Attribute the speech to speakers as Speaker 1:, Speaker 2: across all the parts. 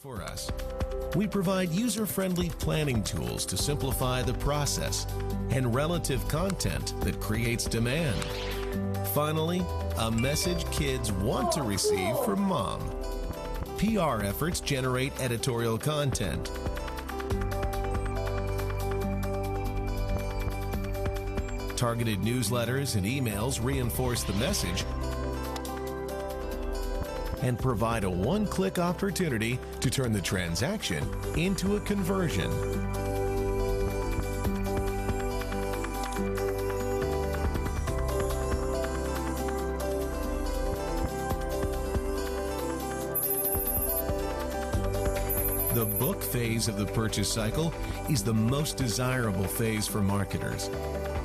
Speaker 1: For us, we provide user-friendly planning tools to simplify the process and relative content that creates demand. Finally, a message kids want to receive from mom. PR efforts generate editorial content. Targeted newsletters and emails reinforce the message and provide a one-click opportunity to turn the transaction into a conversion. The book phase of the purchase cycle is the most desirable phase for marketers.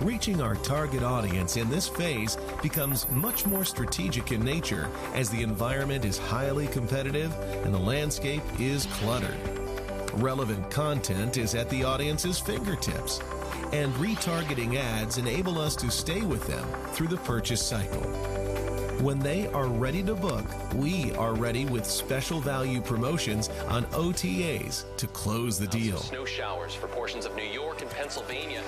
Speaker 1: Reaching our target audience in this phase becomes much more strategic in nature as the environment is highly competitive and the landscape is cluttered. Relevant content is at the audience's fingertips, and retargeting ads enable us to stay with them through the purchase cycle. When they are ready to book, we are ready with special value promotions on OTAs to close the deal.
Speaker 2: Snow showers for portions of New York and Pennsylvania.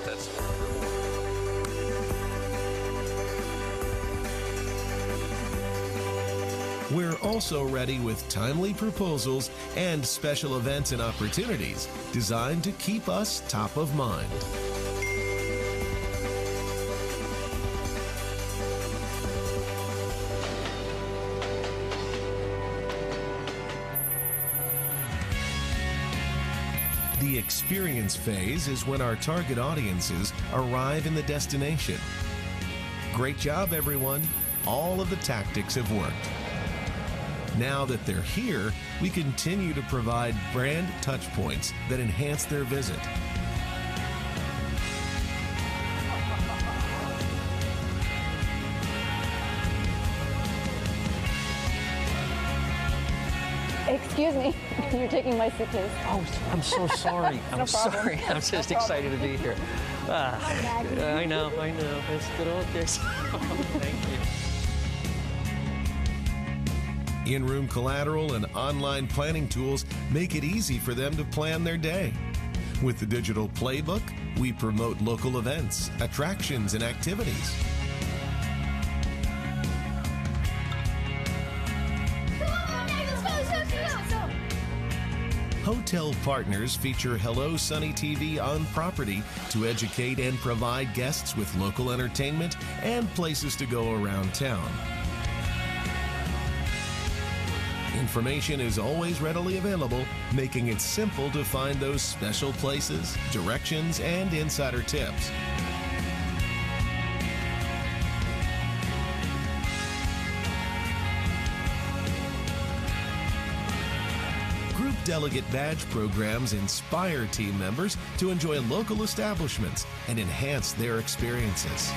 Speaker 1: We're also ready with timely proposals and special events and opportunities designed to keep us top of mind. The experience phase is when our target audiences arrive in the destination. Great job, everyone. All of the tactics have worked. Now that they're here, we continue to provide brand touchpoints that enhance their visit.
Speaker 3: Excuse me, you're taking my suitcase.
Speaker 2: Oh, I'm so sorry. I'm sorry. I'm just excited to be here. I know. It's good old days. Thank you.
Speaker 1: In-room collateral and online planning tools make it easy for them to plan their day. With the digital playbook, we promote local events, attractions, and activities. Hotel partners feature Hello Sunny TV on property to educate and provide guests with local entertainment and places to go around town. Information is always readily available, making it simple to find those special places, directions, and insider tips. Group delegate badge programs inspire team members to enjoy local establishments and enhance their experiences.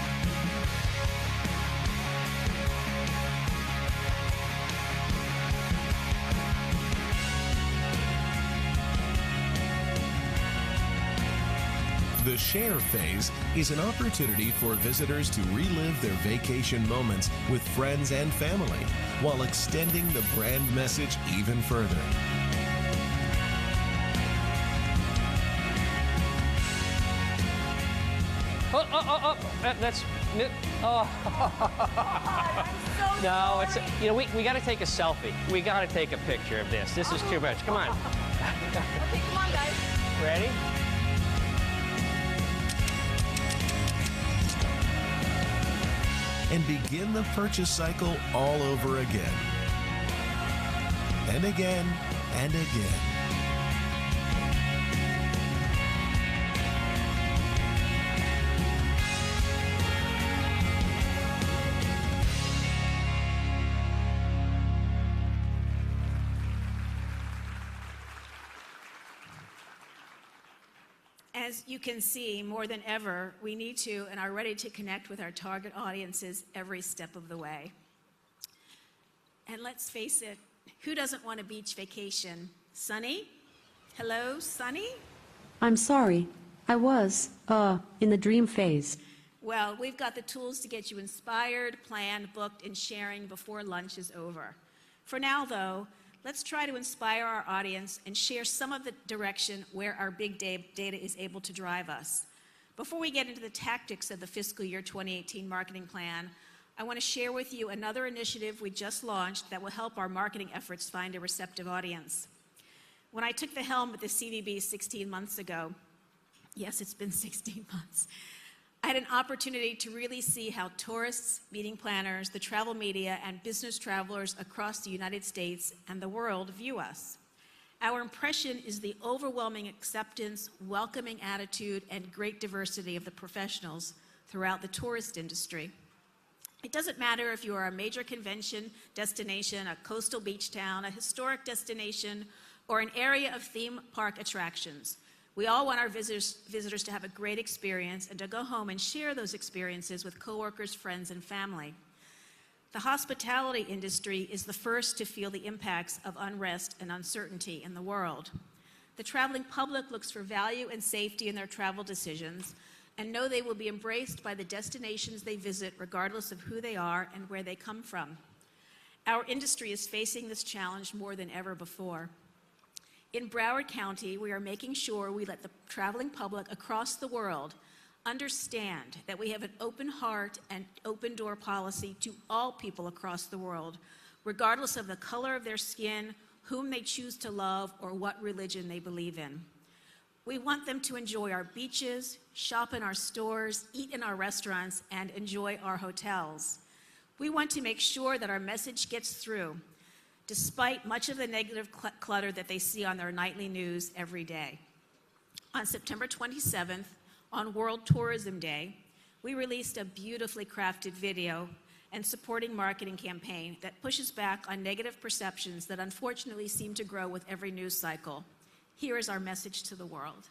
Speaker 1: The share phase is an opportunity for visitors to relive their vacation moments with friends and family while extending the brand message even further.
Speaker 2: That's no, it's we got to take a selfie. We got to take a picture of this. This is too much. Come on.
Speaker 3: Okay, come on, guys.
Speaker 2: Ready?
Speaker 1: And begin the purchase cycle all over again. And again, and again.
Speaker 4: As you can see, more than ever, we need to and are ready to connect with our target audiences every step of the way. And let's face it, who doesn't want a beach vacation? Sunny? Hello, Sunny?
Speaker 5: I'm sorry. I was, in the dream phase.
Speaker 4: Well, we've got the tools to get you inspired, planned, booked, and sharing before lunch is over. For now, though, let's try to inspire our audience and share some of the direction where our big data is able to drive us. Before we get into the tactics of the fiscal year 2018 marketing plan, I want to share with you another initiative we just launched that will help our marketing efforts find a receptive audience. When I took the helm at the CVB 16 months ago, yes, it's been 16 months, I had an opportunity to really see how tourists, meeting planners, the travel media, and business travelers across the United States and the world view us. Our impression is the overwhelming acceptance, welcoming attitude, and great diversity of the professionals throughout the tourist industry. It doesn't matter if you are a major convention destination, a coastal beach town, a historic destination, or an area of theme park attractions. We all want our visitors to have a great experience and to go home and share those experiences with coworkers, friends, and family. The hospitality industry is the first to feel the impacts of unrest and uncertainty in the world. The traveling public looks for value and safety in their travel decisions and know they will be embraced by the destinations they visit regardless of who they are and where they come from. Our industry is facing this challenge more than ever before. In Broward County, we are making sure we let the traveling public across the world understand that we have an open heart and open door policy to all people across the world, regardless of the color of their skin, whom they choose to love, or what religion they believe in. We want them to enjoy our beaches, shop in our stores, eat in our restaurants, and enjoy our hotels. We want to make sure that our message gets through, despite much of the negative clutter that they see on their nightly news every day. On September 27th, on World Tourism Day, we released a beautifully crafted video and supporting marketing campaign that pushes back on negative perceptions that unfortunately seem to grow with every news cycle. Here is our message to the world.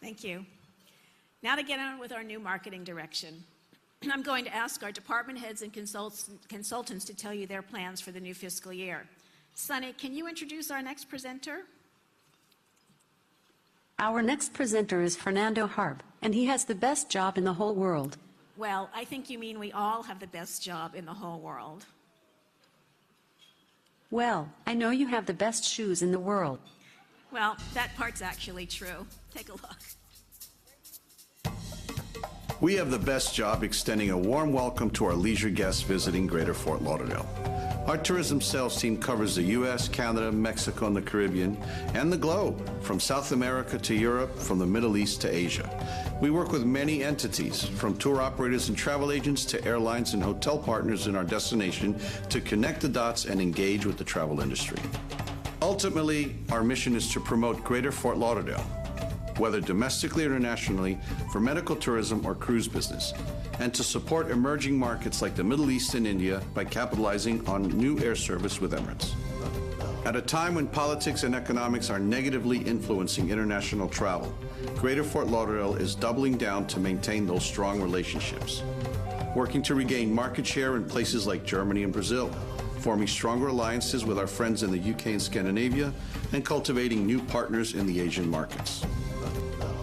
Speaker 4: Thank you. Now to get on with our new marketing direction. I'm going to ask our department heads and consultants to tell you their plans for the new fiscal year. Sunny, can you introduce our next presenter?
Speaker 5: Our next presenter is Fernando Harp, and he has the best job in the whole world.
Speaker 4: Well, I think you mean we all have the best job in the whole world.
Speaker 5: Well, I know you have the best shoes in the world.
Speaker 4: Well, that part's actually true. Take a look.
Speaker 6: We have the best job extending a warm welcome to our leisure guests visiting Greater Fort Lauderdale. Our tourism sales team covers the U.S., Canada, Mexico, and the Caribbean, and the globe, from South America to Europe, from the Middle East to Asia. We work with many entities, from tour operators and travel agents to airlines and hotel partners in our destination, to connect the dots and engage with the travel industry. Ultimately, our mission is to promote Greater Fort Lauderdale whether domestically or internationally, for medical tourism or cruise business, and to support emerging markets like the Middle East and India by capitalizing on new air service with Emirates. At a time when politics and economics are negatively influencing international travel, Greater Fort Lauderdale is doubling down to maintain those strong relationships, working to regain market share in places like Germany and Brazil, forming stronger alliances with our friends in the UK and Scandinavia, and cultivating new partners in the Asian markets.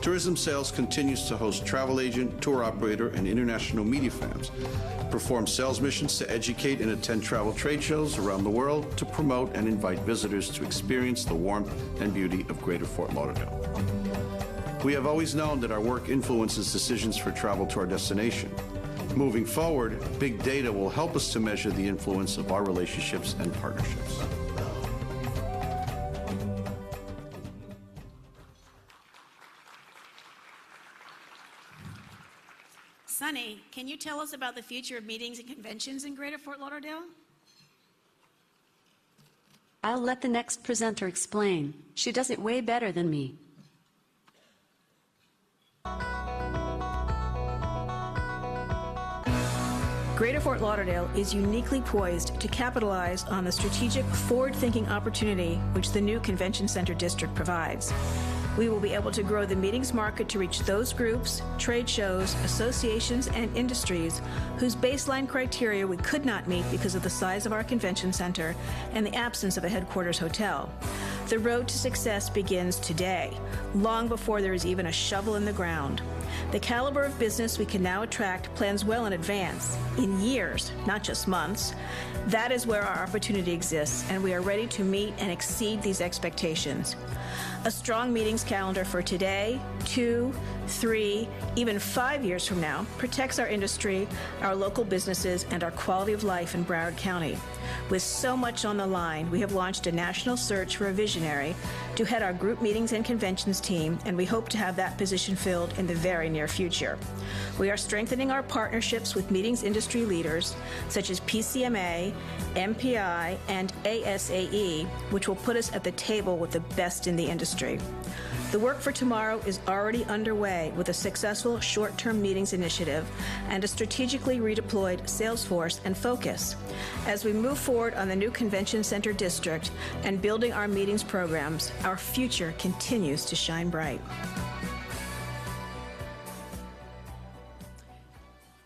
Speaker 6: Tourism Sales continues to host travel agent, tour operator, and international media firms, perform sales missions to educate and attend travel trade shows around the world to promote and invite visitors to experience the warmth and beauty of Greater Fort Lauderdale. We have always known that our work influences decisions for travel to our destination. Moving forward, big data will help us to measure the influence of our relationships and partnerships.
Speaker 4: Sunny, can you tell us about the future of meetings and conventions in Greater Fort Lauderdale?
Speaker 5: I'll let the next presenter explain. She does it way better than me.
Speaker 7: Greater Fort Lauderdale is uniquely poised to capitalize on the strategic, forward-thinking opportunity which the new Convention Center District provides. We will be able to grow the meetings market to reach those groups, trade shows, associations, and industries whose baseline criteria we could not meet because of the size of our convention center and the absence of a headquarters hotel. The road to success begins today, long before there is even a shovel in the ground. The caliber of business we can now attract plans well in advance, in years, not just months. That is where our opportunity exists, and we are ready to meet and exceed these expectations. A strong meetings calendar for today, 2, 3, even 5 years from now protects our industry, our local businesses, and our quality of life in Broward County. With so much on the line, we have launched a national search for a visionary to head our group meetings and conventions team, and we hope to have that position filled in the very near future. We are strengthening our partnerships with meetings industry leaders such as PCMA, MPI, and ASAE, which will put us at the table with the best in the industry. The work for tomorrow is already underway with a successful short-term meetings initiative and a strategically redeployed sales force and focus. As we move forward on the new Convention Center District and building our meetings programs, our future continues to shine bright.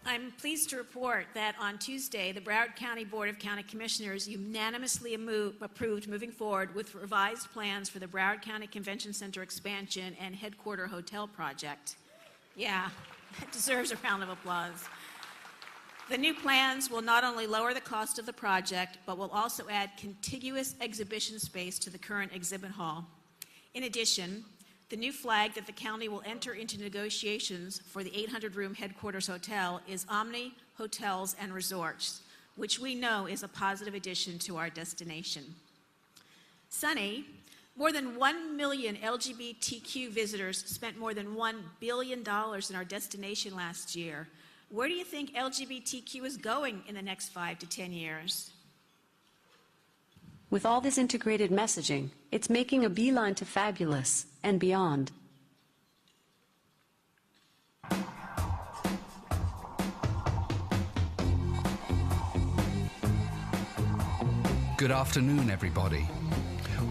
Speaker 4: I'm pleased to report that on Tuesday, the Broward County Board of County Commissioners unanimously approved moving forward with revised plans for the Broward County Convention Center expansion and headquarter hotel project. Yeah, it deserves a round of applause. The new plans will not only lower the cost of the project, but will also add contiguous exhibition space to the current exhibit hall. In addition, the new flag that the county will enter into negotiations for the 800-room headquarters hotel is Omni Hotels and Resorts, which we know is a positive addition to our destination. Sunny, more than 1 million LGBTQ visitors spent more than $1 billion in our destination last year. Where do you think LGBTQ is going in the next 5 to 10 years?
Speaker 5: With all this integrated messaging, it's making a beeline to fabulous and beyond.
Speaker 8: Good afternoon, everybody.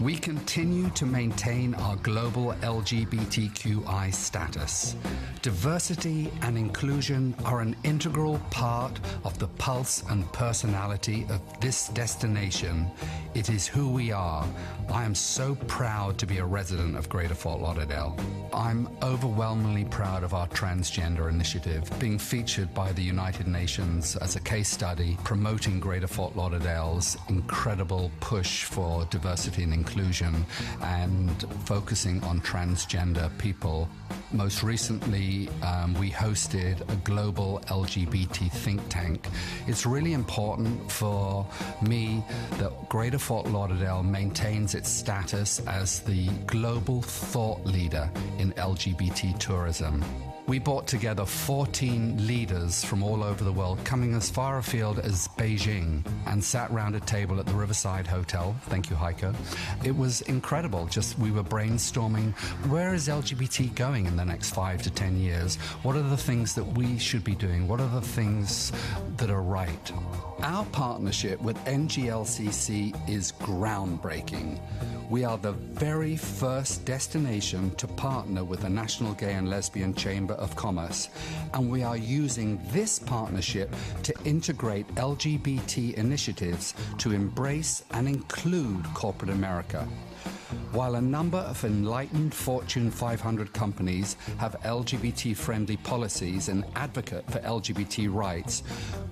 Speaker 8: We continue to maintain our global LGBTQI status. Diversity and inclusion are an integral part of the pulse and personality of this destination. It is who we are. I am so proud to be a resident of Greater Fort Lauderdale. I'm overwhelmingly proud of our transgender initiative being featured by the United Nations as a case study promoting Greater Fort Lauderdale's incredible push for diversity and inclusion and focusing on transgender people. Most recently, we hosted a global LGBT think tank. It's really important for me that Greater Fort Lauderdale maintains its status as the global thought leader in LGBT tourism. We brought together 14 leaders from all over the world, coming as far afield as Beijing, and sat round a table at the Riverside Hotel. Thank you, Heiko. It was incredible. We were brainstorming, where is LGBT going in the next 5 to 10 years? What are the things that we should be doing? What are the things that are right? Our partnership with NGLCC is groundbreaking. We are the very first destination to partner with the National Gay and Lesbian Chamber of Commerce, and we are using this partnership to integrate LGBT initiatives to embrace and include corporate America. While a number of enlightened Fortune 500 companies have LGBT-friendly policies and advocate for LGBT rights,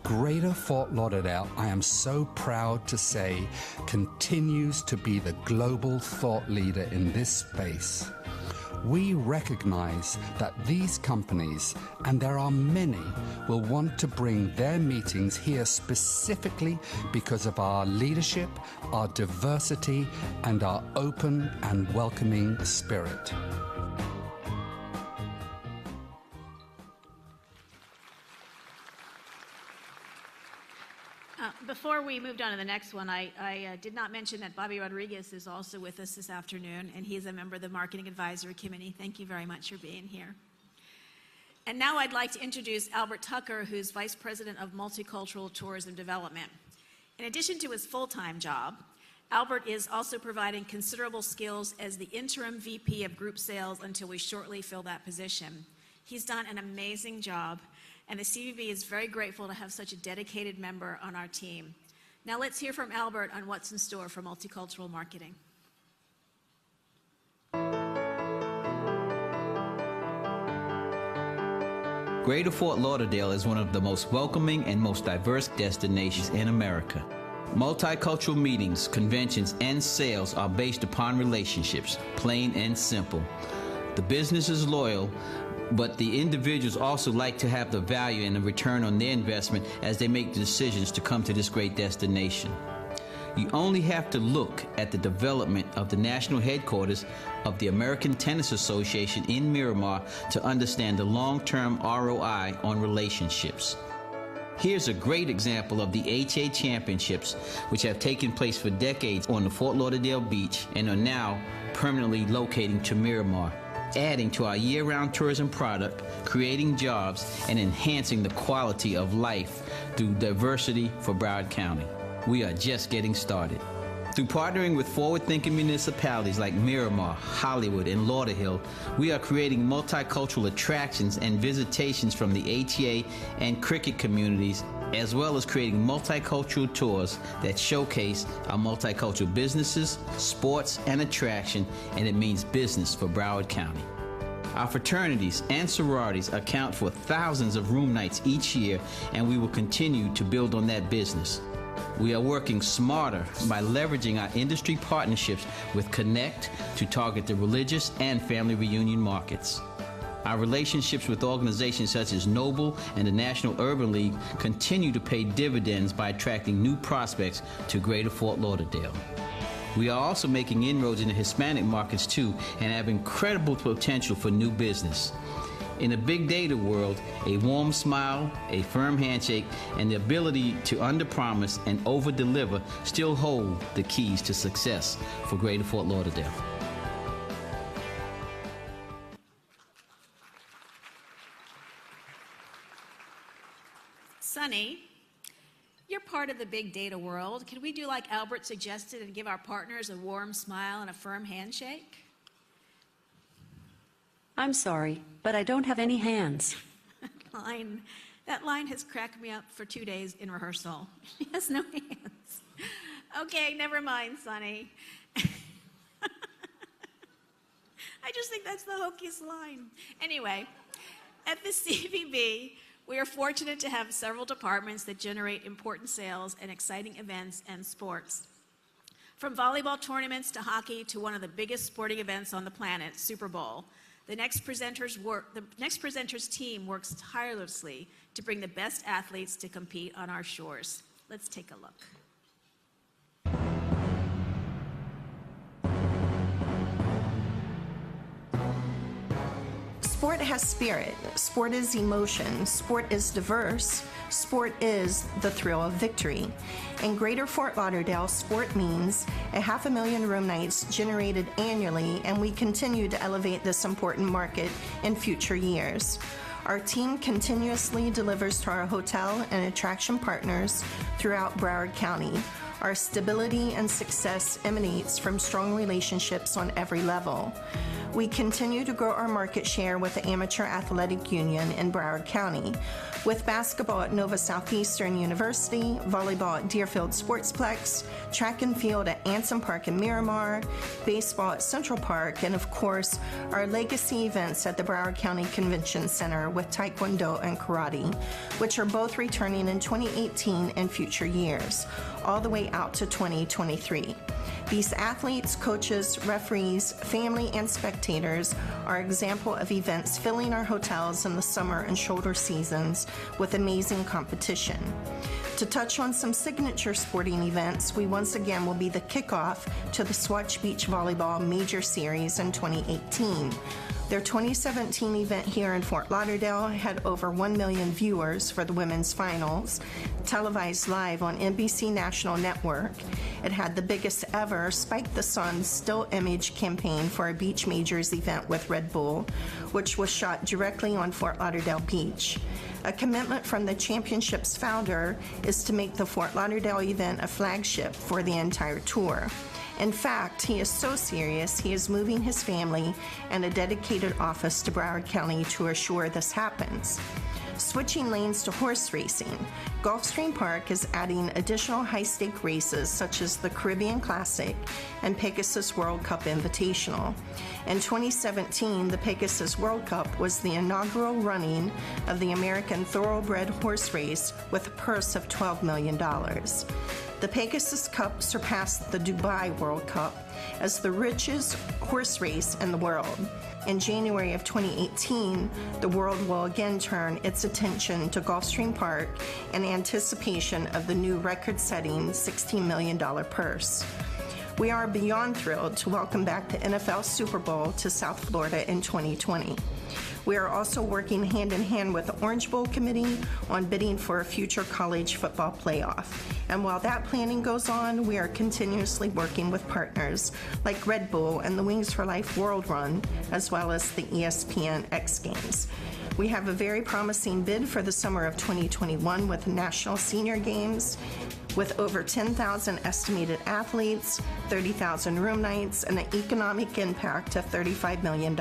Speaker 8: Greater Fort Lauderdale, I am so proud to say, continues to be the global thought leader in this space. We recognize that these companies, and there are many, will want to bring their meetings here specifically because of our leadership, our diversity, and our open and welcoming spirit.
Speaker 4: Before we moved on to the next one, I did not mention that Bobby Rodriguez is also with us this afternoon, and he's a member of the Marketing Advisory Committee. Thank you very much for being here. And now I'd like to introduce Albert Tucker, who's Vice President of Multicultural Tourism Development. In addition to his full-time job, Albert is also providing considerable skills as the interim VP of Group Sales until we shortly fill that position. He's done an amazing job, and the CVB is very grateful to have such a dedicated member on our team. Now let's hear from Albert on what's in store for multicultural marketing.
Speaker 9: Greater Fort Lauderdale is one of the most welcoming and most diverse destinations in America. Multicultural meetings, conventions, and sales are based upon relationships, plain and simple. The business is loyal, but the individuals also like to have the value and the return on their investment as they make the decisions to come to this great destination. You only have to look at the development of the national headquarters of the American Tennis Association in Miramar to understand the long-term ROI on relationships. Here's a great example of the HA Championships, which have taken place for decades on the Fort Lauderdale beach and are now permanently locating to Miramar, adding to our year-round tourism product, creating jobs, and enhancing the quality of life through diversity for Broward County. We are just getting started. Through partnering with forward-thinking municipalities like Miramar, Hollywood, and Lauderhill, we are creating multicultural attractions and visitations from the HEA and cricket communities, as well as creating multicultural tours that showcase our multicultural businesses, sports, and attraction, and it means business for Broward County. Our fraternities and sororities account for thousands of room nights each year, and we will continue to build on that business. We are working smarter by leveraging our industry partnerships with Connect to target the religious and family reunion markets. Our relationships with organizations such as Noble and the National Urban League continue to pay dividends by attracting new prospects to Greater Fort Lauderdale. We are also making inroads in the Hispanic markets too and have incredible potential for new business. In a big data world, a warm smile, a firm handshake, and the ability to underpromise and overdeliver still hold the keys to success for Greater Fort Lauderdale.
Speaker 4: Sunny, you're part of the big data world. Can we do like Albert suggested and give our partners a warm smile and a firm handshake?
Speaker 5: I'm sorry, but I don't have any hands.
Speaker 4: That line has cracked me up for 2 days in rehearsal. She has no hands. Okay, never mind, Sonny. I just think that's the hokiest line. Anyway, at the CVB, we are fortunate to have several departments that generate important sales and exciting events and sports. From volleyball tournaments to hockey to one of the biggest sporting events on the planet, Super Bowl, the next presenter's team works tirelessly to bring the best athletes to compete on our shores. Let's take a look.
Speaker 10: Sport has spirit. Sport is emotion. Sport is diverse. Sport is the thrill of victory. In Greater Fort Lauderdale, sport means 500,000 room nights generated annually, and we continue to elevate this important market in future years. Our team continuously delivers to our hotel and attraction partners throughout Broward County. Our stability and success emanates from strong relationships on every level. We continue to grow our market share with the Amateur Athletic Union in Broward County, with basketball at Nova Southeastern University, volleyball at Deerfield Sportsplex, track and field at Anson Park in Miramar, baseball at Central Park, and of course, our legacy events at the Broward County Convention Center with Taekwondo and Karate, which are both returning in 2018 and future years, all the way out to 2023. These athletes, coaches, referees, family, and spectators are example of events filling our hotels in the summer and shoulder seasons with amazing competition. To touch on some signature sporting events, we once again will be the kickoff to the Swatch Beach Volleyball Major Series in 2018. Their 2017 event here in Fort Lauderdale had over 1 million viewers for the women's finals, televised live on NBC National Network. It had the biggest ever Spike the Sun still image campaign for a Beach Majors event with Red Bull, which was shot directly on Fort Lauderdale Beach. A commitment from the championship's founder is to make the Fort Lauderdale event a flagship for the entire tour. In fact, he is so serious, he is moving his family and a dedicated office to Broward County to assure this happens. Switching lanes to horse racing, Gulfstream Park is adding additional high-stake races such as the Caribbean Classic and Pegasus World Cup Invitational. In 2017, the Pegasus World Cup was the inaugural running of the American Thoroughbred Horse Race with a purse of $12 million. The Pegasus Cup surpassed the Dubai World Cup as the richest horse race in the world. In January of 2018, the world will again turn its attention to Gulfstream Park in anticipation of the new record-setting $16 million purse. We are beyond thrilled to welcome back the NFL Super Bowl to South Florida in 2020. We are also working hand-in-hand with the Orange Bowl Committee on bidding for a future college football playoff. And while that planning goes on, we are continuously working with partners like Red Bull and the Wings for Life World Run, as well as the ESPN X Games. We have a very promising bid for the summer of 2021 with the National Senior Games, with over 10,000 estimated athletes, 30,000 room nights, and an economic impact of $35 million.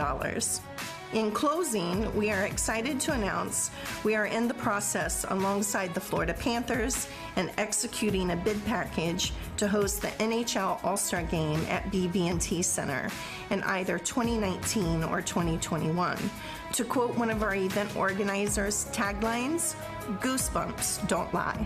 Speaker 10: In closing, we are excited to announce we are in the process alongside the Florida Panthers and executing a bid package to host the NHL All-Star Game at BB&T Center in either 2019 or 2021. To quote one of our event organizers' taglines, "Goosebumps don't lie."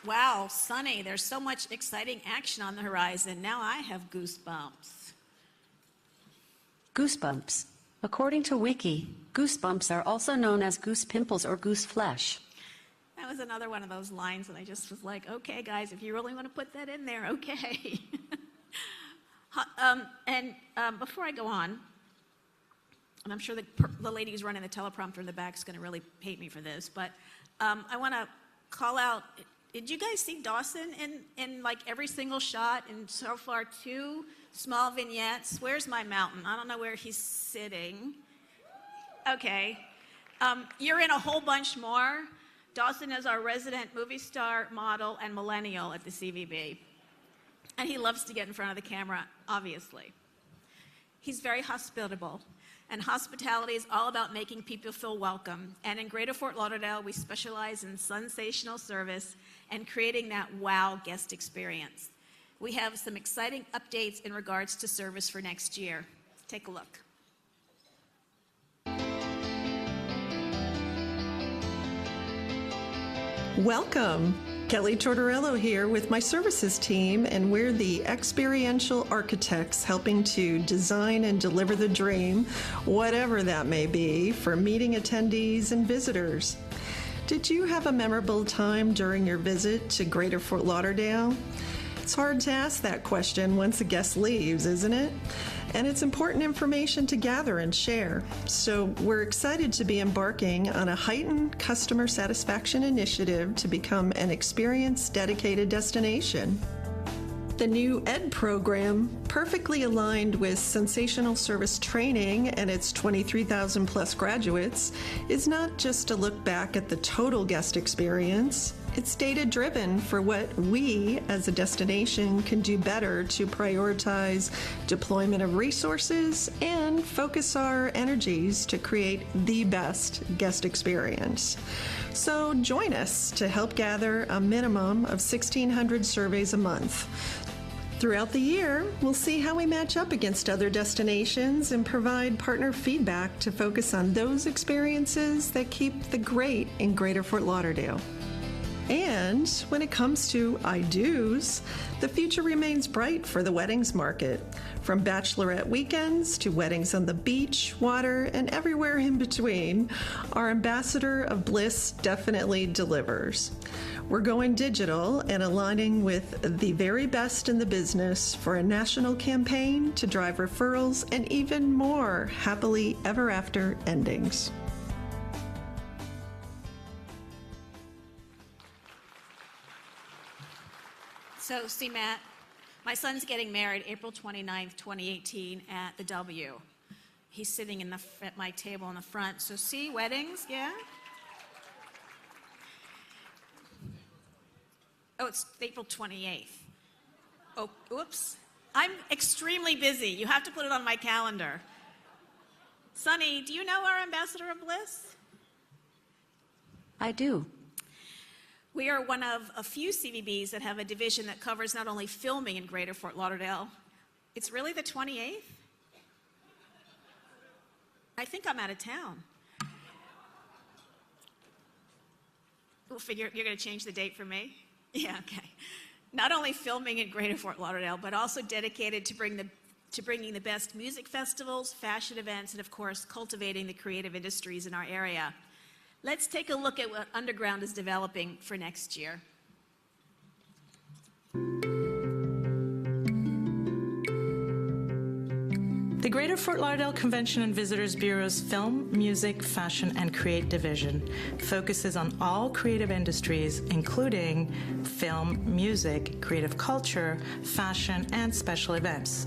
Speaker 4: Wow, Sunny, there's so much exciting action on the horizon. Now I have goosebumps.
Speaker 5: Goosebumps. According to Wiki, goosebumps are also known as goose pimples or goose flesh.
Speaker 4: That was another one of those lines, and I just was like, okay, guys, if you really want to put that in there, okay. Before I go on, and I'm sure the lady who's running the teleprompter in the back is going to really hate me for this, but I want to call out, did you guys see Dawson in like every single shot, and so far 2 small vignettes? Where's my mountain? I don't know where he's sitting. Okay. You're in a whole bunch more. Dawson is our resident movie star, model, and millennial at the CVB. And he loves to get in front of the camera, obviously. He's very hospitable. And hospitality is all about making people feel welcome. And in Greater Fort Lauderdale, we specialize in sensational service and creating that wow guest experience. We have some exciting updates in regards to service for next year. Take a look.
Speaker 11: Welcome. Kelly Tortorello here with my services team, and we're the experiential architects helping to design and deliver the dream, whatever that may be, for meeting attendees and visitors. Did you have a memorable time during your visit to Greater Fort Lauderdale? It's hard to ask that question once a guest leaves, isn't it? And it's important information to gather and share. So we're excited to be embarking on a heightened customer satisfaction initiative to become an experience-dedicated destination. The new ED program, perfectly aligned with sensational service training and its 23,000 plus graduates, is not just a look back at the total guest experience. It's data-driven for what we, as a destination, can do better to prioritize deployment of resources and focus our energies to create the best guest experience. So join us to help gather a minimum of 1,600 surveys a month. Throughout the year, we'll see how we match up against other destinations and provide partner feedback to focus on those experiences that keep the great in Greater Fort Lauderdale. And when it comes to I-dos, the future remains bright for the weddings market. From bachelorette weekends to weddings on the beach, water, and everywhere in between, our ambassador of bliss definitely delivers. We're going digital and aligning with the very best in the business for a national campaign to drive referrals and even more happily ever after endings.
Speaker 4: So, see, Matt, my son's getting married April 29th, 2018 at the W. He's sitting at my table in the front. So, see, weddings, yeah? Oh, it's April 28th. Oh, oops. I'm extremely busy. You have to put it on my calendar. Sonny, do you know our Ambassador of Bliss?
Speaker 5: I do.
Speaker 4: We are one of a few CVBs that have a division that covers not only filming in Greater Fort Lauderdale. It's really the 28th? I think I'm out of town. We'll figure, you're going to change the date for me? Yeah, okay. Not only filming in Greater Fort Lauderdale, but also dedicated to bringing the best music festivals, fashion events, and of course, cultivating the creative industries in our area. Let's take a look at what Underground is developing for next year.
Speaker 12: The Greater Fort Lauderdale Convention and Visitors Bureau's Film, Music, Fashion, and Create division focuses on all creative industries, including film, music, creative culture, fashion, and special events.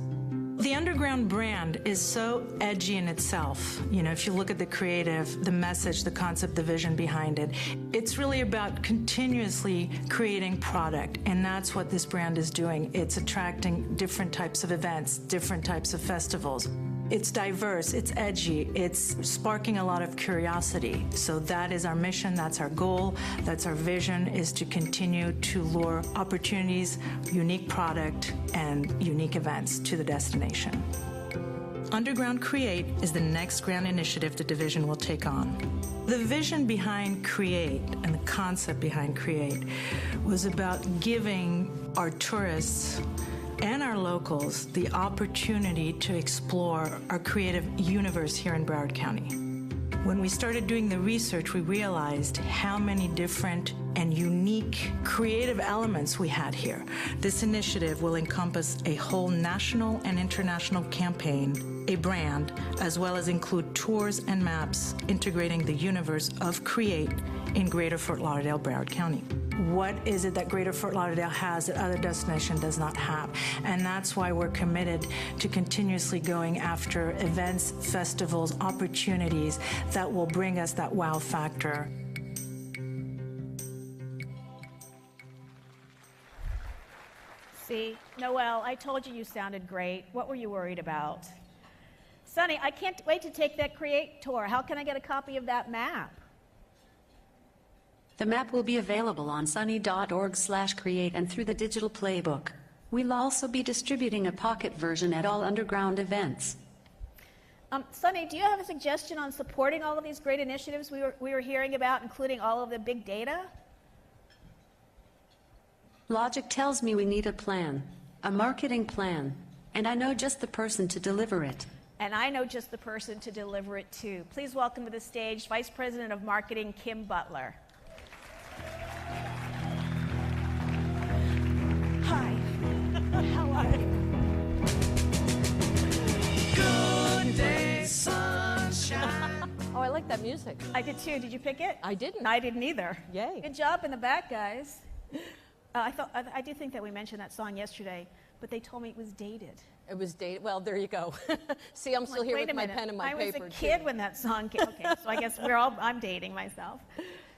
Speaker 12: The Underground brand is so edgy in itself. You know, if you look at the creative, the message, the concept, the vision behind it, it's really about continuously creating product, and that's what this brand is doing. It's attracting different types of events, different types of festivals. It's diverse, it's edgy, it's sparking a lot of curiosity. So that is our mission, that's our goal, that's our vision, is to continue to lure opportunities, unique product, and unique events to the destination. Underground Create is the next grand initiative the division will take on. The vision behind Create and the concept behind Create was about giving our tourists and our locals the opportunity to explore our creative universe here in Broward County. When we started doing the research, we realized how many different and unique creative elements we had here. This initiative will encompass a whole national and international campaign, a brand, as well as include tours and maps integrating the universe of Create in Greater Fort Lauderdale, Broward County. What is it that Greater Fort Lauderdale has that other destination does not have? And that's why we're committed to continuously going after events, festivals, opportunities that will bring us that wow factor.
Speaker 4: See, Noelle, I told you you sounded great. What were you worried about? Sonny, I can't wait to take that Create tour. How can I get a copy of that map?
Speaker 5: The map will be available on sunny.org/create and through the digital playbook. We'll also be distributing a pocket version at all Underground events.
Speaker 4: Sonny, do you have a suggestion on supporting all of these great initiatives we were hearing about, including all of the big data?
Speaker 5: Logic tells me we need a plan, a marketing plan, and I know just the person to deliver it.
Speaker 4: And I know just the person to deliver it too. Please welcome to the stage Vice President of Marketing, Kim Butler.
Speaker 13: Hi. like that music.
Speaker 7: I did too. Did you pick it?
Speaker 13: I didn't.
Speaker 7: I didn't either.
Speaker 13: Yay.
Speaker 7: Good job in the back, guys. I do think that we mentioned that song yesterday, but they told me it was dated.
Speaker 13: It was dated. Well, there you go. See, I'm still here with my pen and my paper.
Speaker 7: I was a kid when that song came. Okay, so I guess I'm dating myself.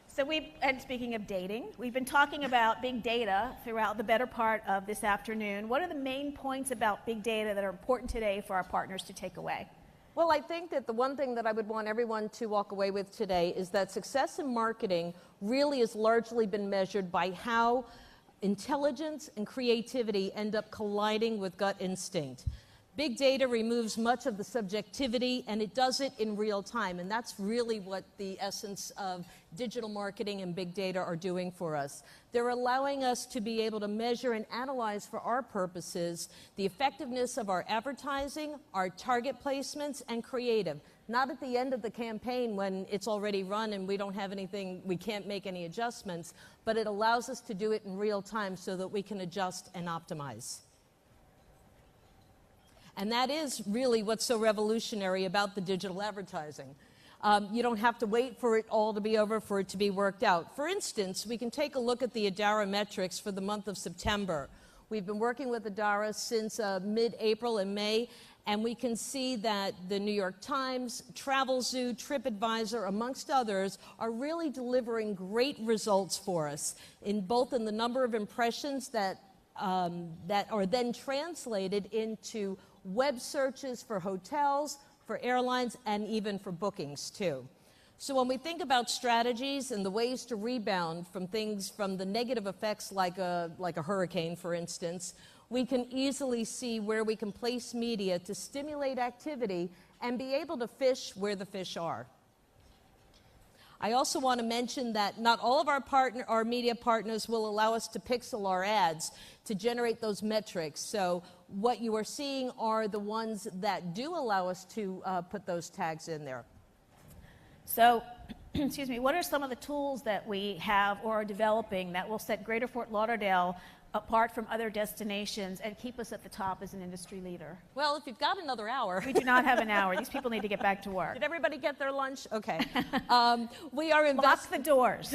Speaker 7: So and speaking of dating, we've been talking about big data throughout the better part of this afternoon. What are the main points about big data that are important today for our partners to take away?
Speaker 13: Well, I think that the one thing that I would want everyone to walk away with today is that success in marketing really has largely been measured by how intelligence and creativity end up colliding with gut instinct. Big data removes much of the subjectivity, and it does it in real time, and that's really what the essence of digital marketing and big data are doing for us. They're allowing us to be able to measure and analyze for our purposes the effectiveness of our advertising, our target placements, and creative. Not at the end of the campaign when it's already run and we don't have anything, we can't make any adjustments, but it allows us to do it in real time so that we can adjust and optimize. And that is really what's so revolutionary about the digital advertising. You don't have to wait for it all to be over for it to be worked out. For instance, we can take a look at the Adara metrics for the month of September. We've been working with Adara since mid-April and May, and we can see that the New York Times, TravelZoo, TripAdvisor, amongst others, are really delivering great results for us, both in the number of impressions that are then translated into web searches for hotels, for airlines, and even for bookings too. So when we think about strategies and the ways to rebound from the negative effects like a hurricane, for instance, we can easily see where we can place media to stimulate activity and be able to fish where the fish are. I also want to mention that not all of our media partners will allow us to pixel our ads to generate those metrics. So what you are seeing are the ones that do allow us to put those tags in there.
Speaker 7: So, excuse me, what are some of the tools that we have or are developing that will set Greater Fort Lauderdale apart from other destinations and keep us at the top as an industry leader?
Speaker 13: Well, if you've got another hour.
Speaker 7: We do not have an hour. These people need to get back to work.
Speaker 13: Did everybody get their lunch? Okay. We are
Speaker 7: Lock the doors.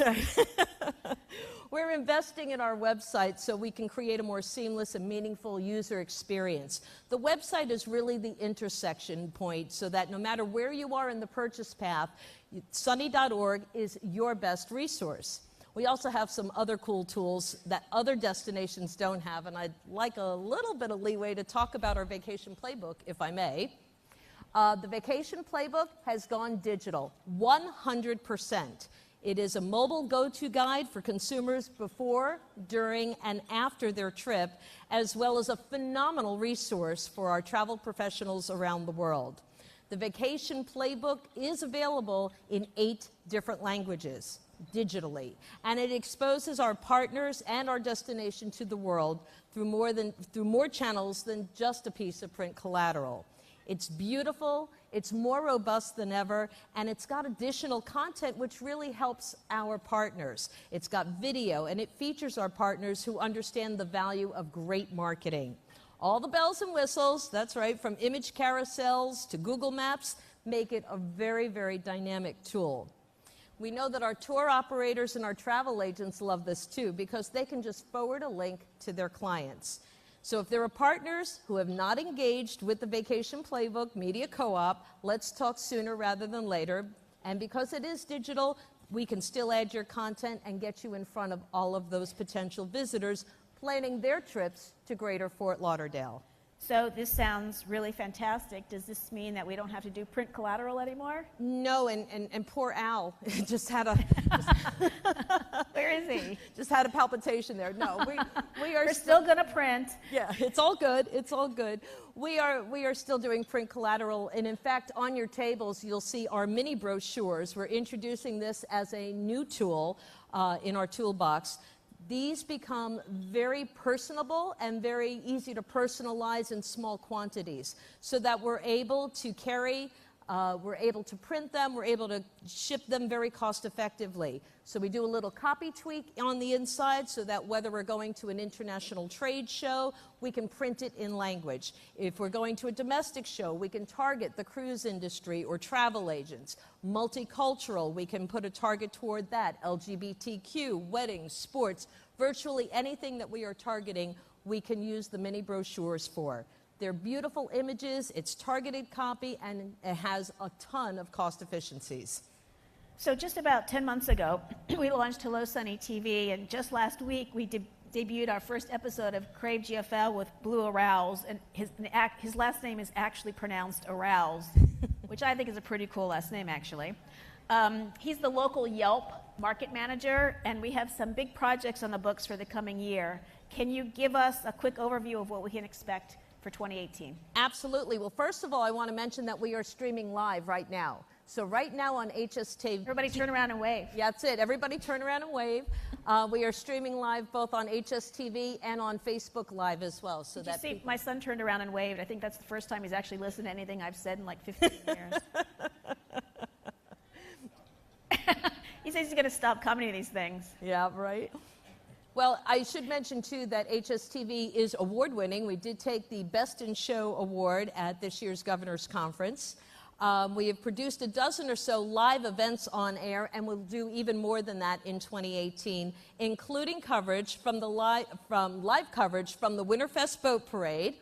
Speaker 13: We're investing in our website so we can create a more seamless and meaningful user experience. The website is really the intersection point so that no matter where you are in the purchase path, sunny.org is your best resource. We also have some other cool tools that other destinations don't have, and I'd like a little bit of leeway to talk about our vacation playbook, if I may. The vacation playbook has gone digital, 100%. It is a mobile go-to guide for consumers before, during, and after their trip, as well as a phenomenal resource for our travel professionals around the world. The vacation playbook is available in 8 different languages digitally, and it exposes our partners and our destination to the world through more channels than just a piece of print collateral. It's beautiful, it's more robust than ever, and it's got additional content which really helps our partners. It's got video, and it features our partners who understand the value of great marketing. All the bells and whistles, that's right, from image carousels to Google Maps, make it a very, very dynamic tool. We know that our tour operators and our travel agents love this too because they can just forward a link to their clients. So if there are partners who have not engaged with the Vacation Playbook Media Co-op, let's talk sooner rather than later. And because it is digital, we can still add your content and get you in front of all of those potential visitors planning their trips to Greater Fort Lauderdale.
Speaker 7: So this sounds really fantastic. Does this mean that we don't have to do print collateral anymore?
Speaker 13: No, and poor Al just had a...
Speaker 7: Where is he?
Speaker 13: Just had a palpitation there. No,
Speaker 7: we're still going to print.
Speaker 13: Yeah, it's all good. It's all good. We are still doing print collateral, and in fact, on your tables, you'll see our mini brochures. We're introducing this as a new tool in our toolbox. These become very personable and very easy to personalize in small quantities so that we're able to carry We're able to print them. We're able to ship them very cost effectively. So we do a little copy tweak on the inside so that whether we're going to an international trade show, we can print it in language. If we're going to a domestic show, we can target the cruise industry or travel agents. Multicultural, we can put a target toward that. LGBTQ, weddings, sports, virtually anything that we are targeting, we can use the mini brochures for. They're beautiful images, it's targeted copy, and it has a ton of cost efficiencies.
Speaker 7: So just about 10 months ago, we launched Hello Sunny TV, and just last week we debuted our first episode of Crave GFL with Blue Arouse, and his last name is actually pronounced Arouse, which I think is a pretty cool last name, actually. He's the local Yelp market manager, and we have some big projects on the books for the coming year. Can you give us a quick overview of what we can expect for 2018?
Speaker 13: Absolutely. Well, first of all, I want to mention that we are streaming live right now. So right now on HSTV...
Speaker 7: Everybody turn around and wave.
Speaker 13: Yeah, that's it. Everybody turn around and wave. We are streaming live both on HSTV and on Facebook Live as well. So
Speaker 7: Did you see, my son turned around and waved. I think that's the first time he's actually listened to anything I've said in like 15 years. He says he's going to stop coming to these things.
Speaker 13: Yeah, right. Well, I should mention, too, that HSTV is award-winning. We did take the Best in Show award at this year's Governor's Conference. We have produced a dozen or so live events on air, and we'll do even more than that in 2018, including coverage from live coverage from the Winterfest Boat Parade.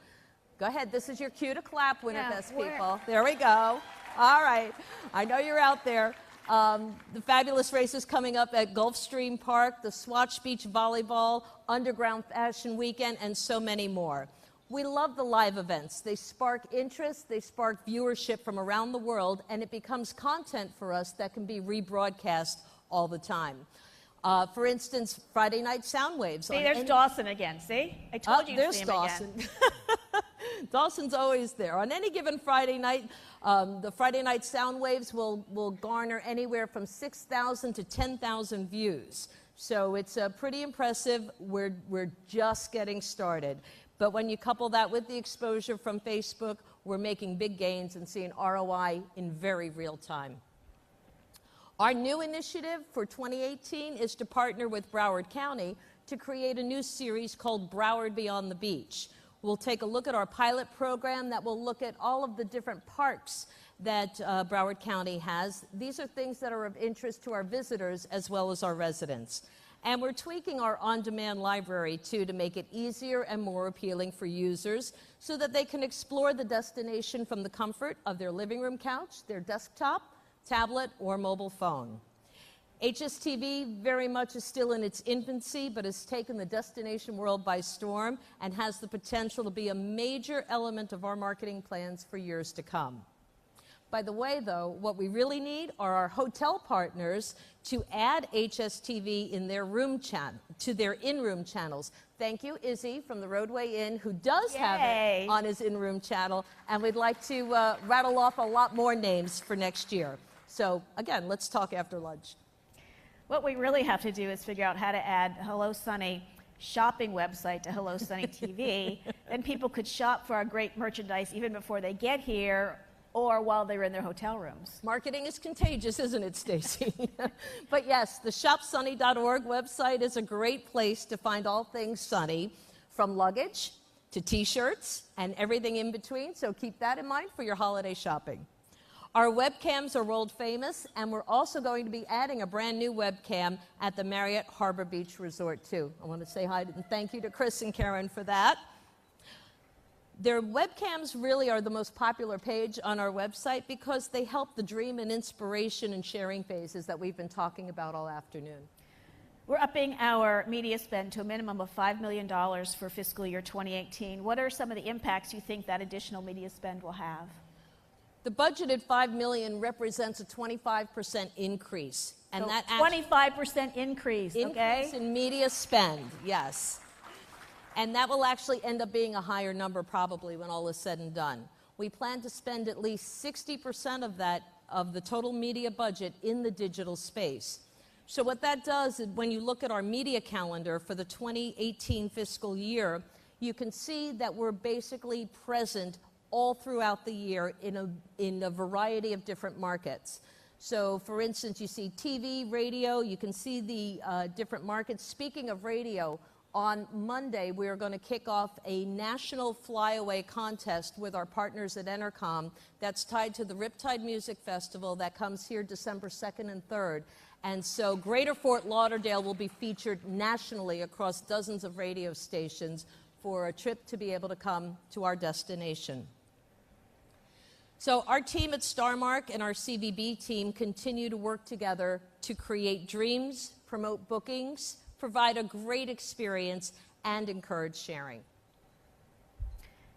Speaker 13: Go ahead. This is your cue to clap, Winterfest people. There we go. All right. I know you're out there. The fabulous races coming up at Gulfstream Park, the Swatch Beach Volleyball, Underground Fashion Weekend, and so many more. We love the live events. They spark interest, they spark viewership from around the world, and it becomes content for us that can be rebroadcast all the time. For instance, Friday Night Soundwaves.
Speaker 7: See, there's Dawson again. See? I told you to see him
Speaker 13: Dawson.
Speaker 7: again.
Speaker 13: Dawson's always there. On any given Friday night, the Friday Night Soundwaves will garner anywhere from 6,000 to 10,000 views. So it's pretty impressive. We're just getting started. But when you couple that with the exposure from Facebook, we're making big gains and seeing ROI in very real time. Our new initiative for 2018 is to partner with Broward County to create a new series called Broward Beyond the Beach. We'll take a look at our pilot program that will look at all of the different parks that Broward County has. These are things that are of interest to our visitors as well as our residents. And we're tweaking our on-demand library, too, to make it easier and more appealing for users so that they can explore the destination from the comfort of their living room couch, their desktop, tablet, or mobile phone. HSTV very much is still in its infancy, but has taken the destination world by storm and has the potential to be a major element of our marketing plans for years to come. By the way, though, what we really need are our hotel partners to add HSTV in their to their in-room channels. Thank you, Izzy from the Roadway Inn, who does have it on his in-room channel, and we'd like to rattle off a lot more names for next year. So, again, let's talk after lunch.
Speaker 7: What we really have to do is figure out how to add Hello Sunny shopping website to Hello Sunny TV. Then people could shop for our great merchandise even before they get here or while they're in their hotel rooms.
Speaker 13: Marketing is contagious, isn't it, Stacy? But yes, the shopsunny.org website is a great place to find all things Sunny, from luggage to T-shirts and everything in between, so keep that in mind for your holiday shopping. Our webcams are world famous, and we're also going to be adding a brand new webcam at the Marriott Harbor Beach Resort, too. I want to say hi and thank you to Chris and Karen for that. Their webcams really are the most popular page on our website because they help the dream and inspiration and sharing phases that we've been talking about all afternoon.
Speaker 7: We're upping our media spend to a minimum of $5 million for fiscal year 2018. What are some of the impacts you think that additional media spend will have?
Speaker 13: The budgeted $5 million represents a 25% increase. And
Speaker 7: so
Speaker 13: that
Speaker 7: 25% increase, okay?
Speaker 13: Increase in media spend, yes. And that will actually end up being a higher number probably when all is said and done. We plan to spend at least 60% of the total media budget in the digital space. So what that does is when you look at our media calendar for the 2018 fiscal year, you can see that we're basically present all throughout the year in a variety of different markets. So, for instance, you see TV, radio, you can see the different markets. Speaking of radio, on Monday, we are going to kick off a national flyaway contest with our partners at Entercom that's tied to the Riptide Music Festival that comes here December 2nd and 3rd. And so Greater Fort Lauderdale will be featured nationally across dozens of radio stations for a trip to be able to come to our destination. So our team at Starmark and our CVB team continue to work together to create dreams, promote bookings, provide a great experience, and encourage sharing.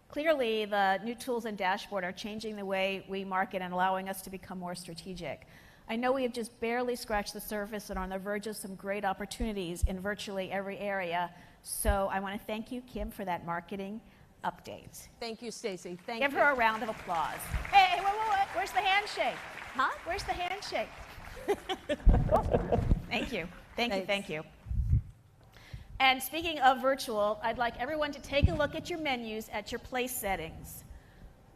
Speaker 7: Clearly, the new tools and dashboard are changing the way we market and allowing us to become more strategic. I know we have just barely scratched the surface and are on the verge of some great opportunities in virtually every area. So I want to thank you, Kim, for that marketing update.
Speaker 13: Thank you, Stacy. Thank you.
Speaker 7: Give her a round of applause. Hey, wait. Where's the handshake? Huh? Where's the handshake? Thank you. Thank you. And speaking of virtual, I'd like everyone to take a look at your menus at your place settings.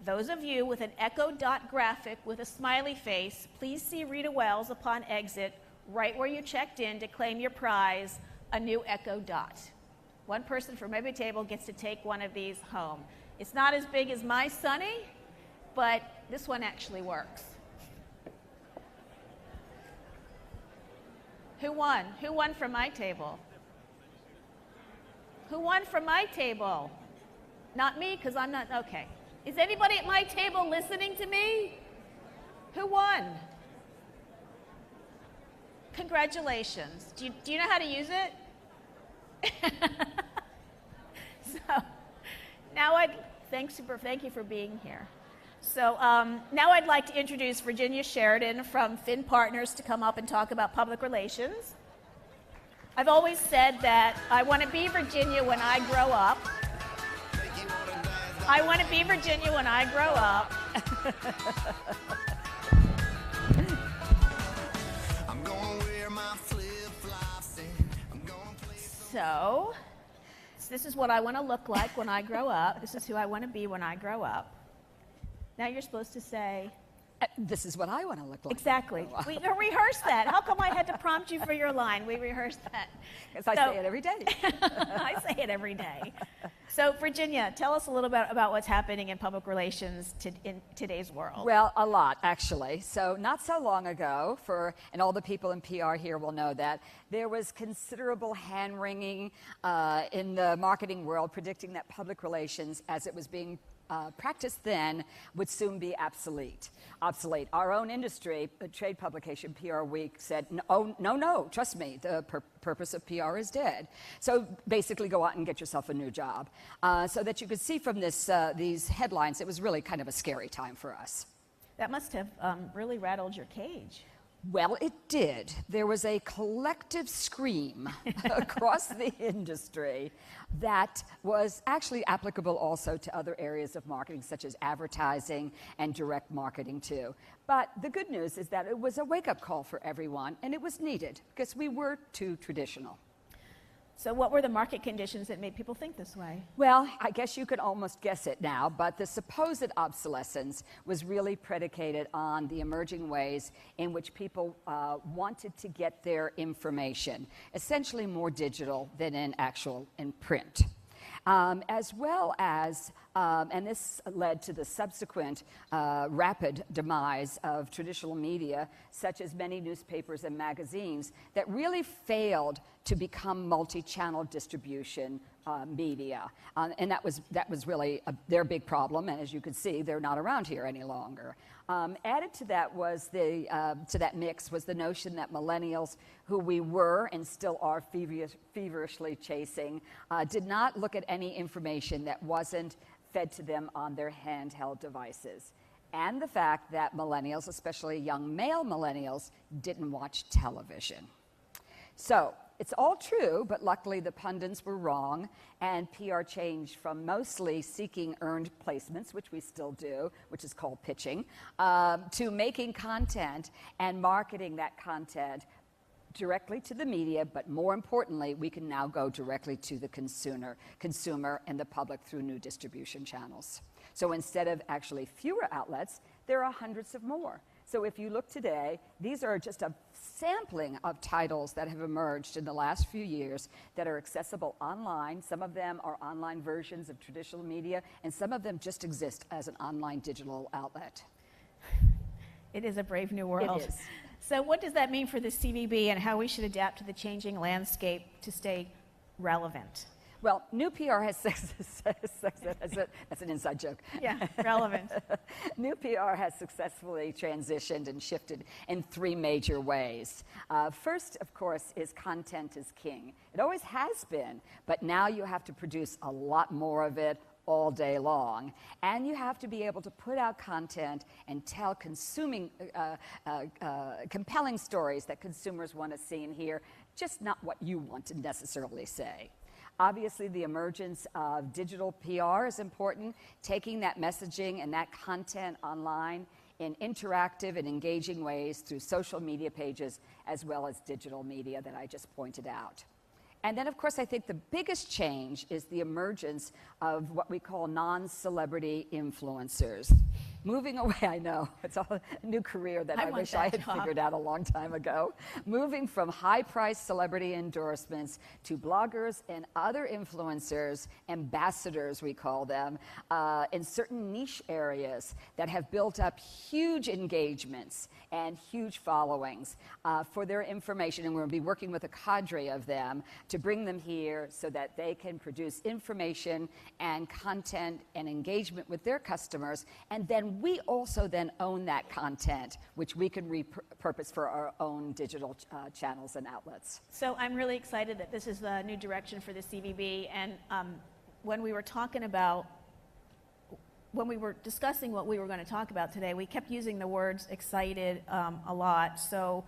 Speaker 7: Those of you with an Echo Dot graphic with a smiley face, please see Rita Wells upon exit, right where you checked in to claim your prize, a new Echo Dot. One person from every table gets to take one of these home. It's not as big as my Sunny, but this one actually works. Who won? Who won from my table? Who won from my table? Not me, because I'm not, okay. Is anybody at my table listening to me? Who won? Congratulations. Do you know how to use it? So now thank you for being here. So now I'd like to introduce Virginia Sheridan from Finn Partners to come up and talk about public relations. I've always said that I want to be Virginia when I grow up. I want to be Virginia when I grow up. So this is what I want to look like when I grow up. This is who I want to be when I grow up. Now you're supposed to say,
Speaker 14: this is what I want to look like.
Speaker 7: Exactly. We rehearsed that. How come I had to prompt you for your line? We rehearsed that.
Speaker 14: Because I say it every day.
Speaker 7: I say it every day. So, Virginia, tell us a little bit about what's happening in public relations in today's world.
Speaker 14: Well, a lot, actually. So, not so long ago, and all the people in PR here will know that, there was considerable hand-wringing in the marketing world predicting that public relations, as it was being practiced then, would soon be obsolete. Our own industry, trade publication PR Week, said, no, trust me, the purpose of PR is dead. So basically go out and get yourself a new job. So that you could see from these headlines, it was really kind of a scary time for us.
Speaker 7: That must have really rattled your cage.
Speaker 14: Well, it did. There was a collective scream across the industry that was actually applicable also to other areas of marketing, such as advertising and direct marketing, too. But the good news is that it was a wake-up call for everyone, and it was needed because we were too traditional.
Speaker 7: So what were the market conditions that made people think this way?
Speaker 14: Well, I guess you could almost guess it now, but the supposed obsolescence was really predicated on the emerging ways in which people wanted to get their information, essentially more digital than in print. As well as, and this led to the subsequent rapid demise of traditional media, such as many newspapers and magazines, that really failed to become multi-channel distribution media. And that was really their big problem, and as you can see, they're not around here any longer. Added to that was to that mix was the notion that millennials, who we were and still are feverishly chasing, did not look at any information that wasn't fed to them on their handheld devices. And the fact that millennials, especially young male millennials, didn't watch television. So it's all true, but luckily the pundits were wrong, and PR changed from mostly seeking earned placements, which we still do, which is called pitching, to making content and marketing that content directly to the media, but more importantly, we can now go directly to the consumer and the public through new distribution channels. So instead of actually fewer outlets, there are hundreds of more. So if you look today, these are just a sampling of titles that have emerged in the last few years that are accessible online. Some of them are online versions of traditional media, and some of them just exist as an online digital outlet.
Speaker 7: It is a brave new world.
Speaker 14: It is.
Speaker 7: So what does that mean for the CVB and how we should adapt to the changing landscape to stay relevant?
Speaker 14: Well, new PR has that's an inside joke.
Speaker 7: Yeah, relevant.
Speaker 14: New PR has successfully transitioned and shifted in three major ways. First, of course, is content is king. It always has been, but now you have to produce a lot more of it all day long. And you have to be able to put out content and tell compelling stories that consumers want to see and hear, just not what you want to necessarily say. Obviously, the emergence of digital PR is important, taking that messaging and that content online in interactive and engaging ways through social media pages as well as digital media that I just pointed out. And then, of course, I think the biggest change is the emergence of what we call non-celebrity influencers. Moving away, I know, it's a new career that I wish I had figured out a long time ago. Moving from high-priced celebrity endorsements to bloggers and other influencers, ambassadors we call them, in certain niche areas that have built up huge engagements and huge followings for their information. And we're going to be working with a cadre of them to bring them here so that they can produce information and content and engagement with their customers. And then we also then own that content, which we can repurpose for our own digital channels and outlets.
Speaker 7: So I'm really excited that this is the new direction for the CVB. And when we were discussing what we were going to talk about today, we kept using the words excited a lot. So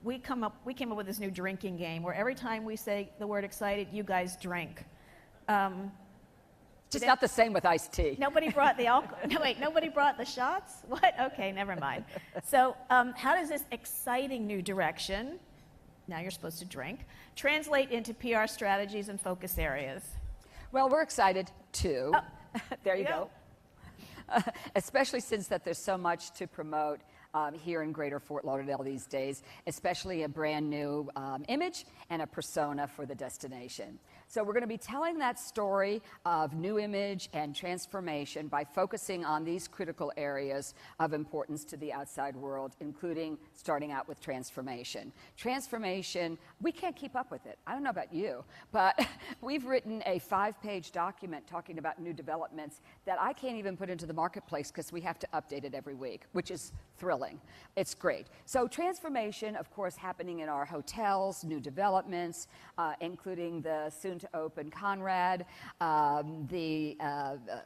Speaker 7: we came up with this new drinking game where every time we say the word excited, you guys drink.
Speaker 14: Just not the same with iced tea.
Speaker 7: Nobody brought the alcohol. No, wait, nobody brought the shots? What? Okay, never mind. So how does this exciting new direction, now you're supposed to drink, translate into PR strategies and focus areas?
Speaker 14: Well, we're excited too.
Speaker 7: Oh,
Speaker 14: there you go. Especially since that there's so much to promote here in Greater Fort Lauderdale these days, especially a brand new image and a persona for the destination. So we're going to be telling that story of new image and transformation by focusing on these critical areas of importance to the outside world, including starting out with transformation. Transformation, we can't keep up with it. I don't know about you, but we've written a 5-page document talking about new developments that I can't even put into the marketplace because we have to update it every week, which is thrilling. It's great. So transformation, of course, happening in our hotels, new developments, including the soon-to-open Conrad, the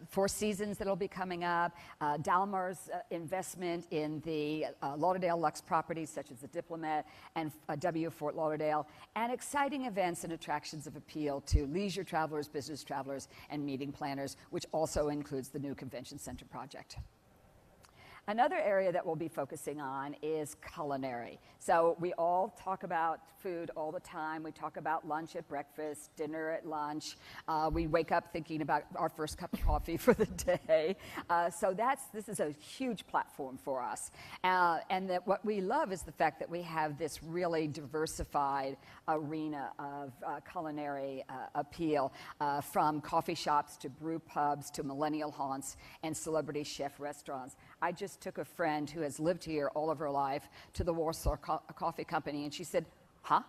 Speaker 14: Four Seasons that'll be coming up, Dalmar's investment in the Lauderdale Luxe properties such as the Diplomat and W Fort Lauderdale, and exciting events and attractions of appeal to leisure travelers, business travelers, and meeting planners, which also includes the new Convention Center project. Another area that we'll be focusing on is culinary. So we all talk about food all the time. We talk about lunch at breakfast, dinner at lunch. We wake up thinking about our first cup of coffee for the day. So this is a huge platform for us. And that what we love is the fact that we have this really diversified arena of culinary appeal, from coffee shops to brew pubs to millennial haunts and celebrity chef restaurants. I just took a friend who has lived here all of her life to the Warsaw Coffee Company, and she said, huh?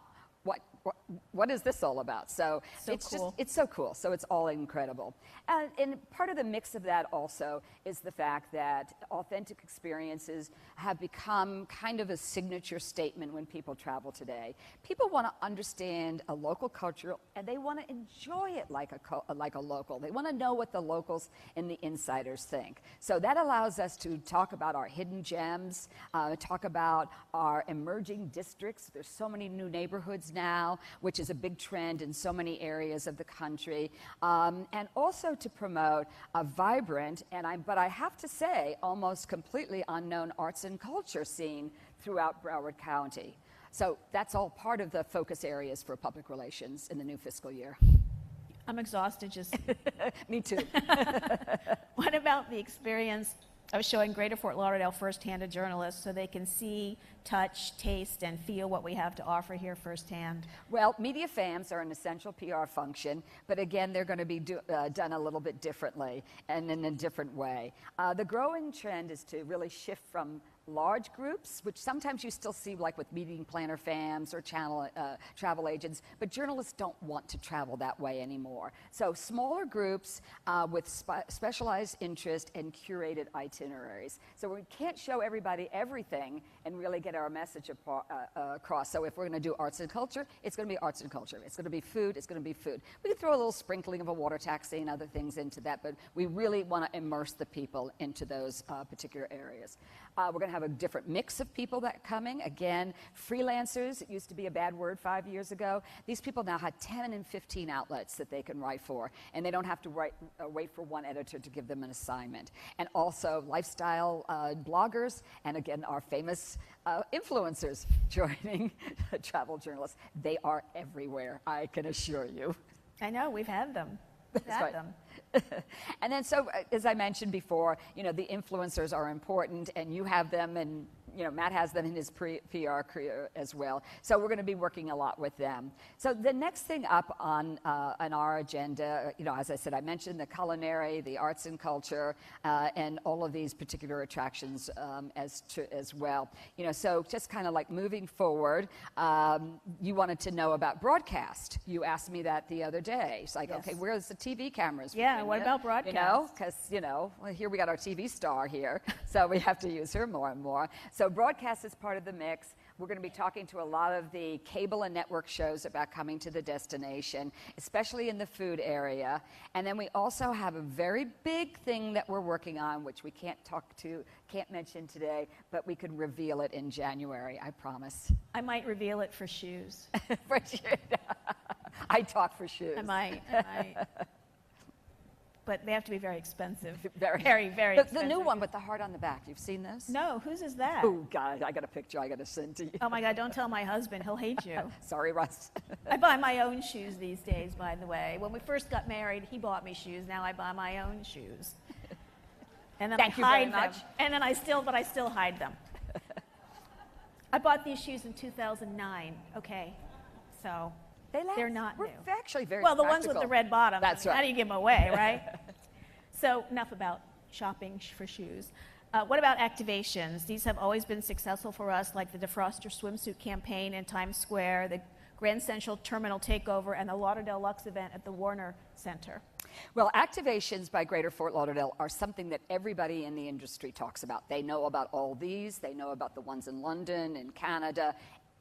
Speaker 14: What is this all about? So it's cool. It's so cool. So it's all incredible. And part of the mix of that also is the fact that authentic experiences have become kind of a signature statement when people travel today. People want to understand a local culture, and they want to enjoy it like a local. They want to know what the locals and the insiders think. So that allows us to talk about our hidden gems, talk about our emerging districts. There's so many new neighborhoods now, which is a big trend in so many areas of the country, and also to promote a vibrant, but I have to say, almost completely unknown arts and culture scene throughout Broward County. So that's all part of the focus areas for public relations in the new fiscal year.
Speaker 7: I'm exhausted just...
Speaker 14: Me too.
Speaker 7: What about the experience of showing Greater Fort Lauderdale firsthand to journalists so they can see, touch, taste, and feel what we have to offer here firsthand?
Speaker 14: Well, media FAMs are an essential PR function, but again, they're going to be done a little bit differently and in a different way. The growing trend is to really shift from large groups, which sometimes you still see like with meeting planner FAMs or travel agents, but journalists don't want to travel that way anymore. So smaller groups with specialized interest and curated itineraries. So we can't show everybody everything and really get our message across. So if we're going to do arts and culture, it's going to be arts and culture. It's going to be food, it's going to be food. We can throw a little sprinkling of a water taxi and other things into that, but we really want to immerse the people into those particular areas. We're going to have a different mix of people that are coming. Again, freelancers, it used to be a bad word 5 years ago. These people now have 10 and 15 outlets that they can write for, and they don't have to wait for one editor to give them an assignment. And also lifestyle bloggers, and again, our famous influencers joining travel journalists. They are everywhere, I can assure you.
Speaker 7: I know, we've had them.
Speaker 14: That's right. And then, so as I mentioned before, you know, the influencers are important, and you have them, and you know, Matt has them in his PR career as well. So we're going to be working a lot with them. So the next thing up on our agenda, you know, as I said, I mentioned the culinary, the arts and culture, and all of these particular attractions as well. You know, so just kind of like moving forward, you wanted to know about broadcast. You asked me that the other day. It's like, okay, where's the TV cameras?
Speaker 7: Yeah, what about broadcast?
Speaker 14: You know, because, you know, well, here we got our TV star here, so we have to use her more and more. So broadcast is part of the mix. We're going to be talking to a lot of the cable and network shows about coming to the destination, especially in the food area. And then we also have a very big thing that we're working on, which we can't mention today, but we could reveal it in January, I promise.
Speaker 7: I might reveal it for shoes.
Speaker 14: For shoes. I talk for shoes.
Speaker 7: I might. But they have to be very expensive.
Speaker 14: Very
Speaker 7: expensive.
Speaker 14: The new one with the heart on the back. You've seen those?
Speaker 7: No, whose is that?
Speaker 14: Oh, God, I got a picture I got to send to you.
Speaker 7: Oh, my God, don't tell my husband. He'll hate you.
Speaker 14: Sorry, Russ.
Speaker 7: I buy my own shoes these days, by the way. When we first got married, he bought me shoes. Now I buy my own shoes. And then
Speaker 14: Thank you very much.
Speaker 7: And then I still hide them. I bought these shoes in 2009. Okay, so... They're not new.
Speaker 14: We're actually very
Speaker 7: well, the
Speaker 14: practical.
Speaker 7: ones with the red bottom.
Speaker 14: That's right.
Speaker 7: How do you give them away, right? So enough about shopping for shoes. What about activations? These have always been successful for us, like the Defroster swimsuit campaign in Times Square, the Grand Central Terminal takeover, and the Lauderdale Lux event at the Warner Center.
Speaker 14: Well, activations by Greater Fort Lauderdale are something that everybody in the industry talks about. They know about all these. They know about the ones in London and Canada.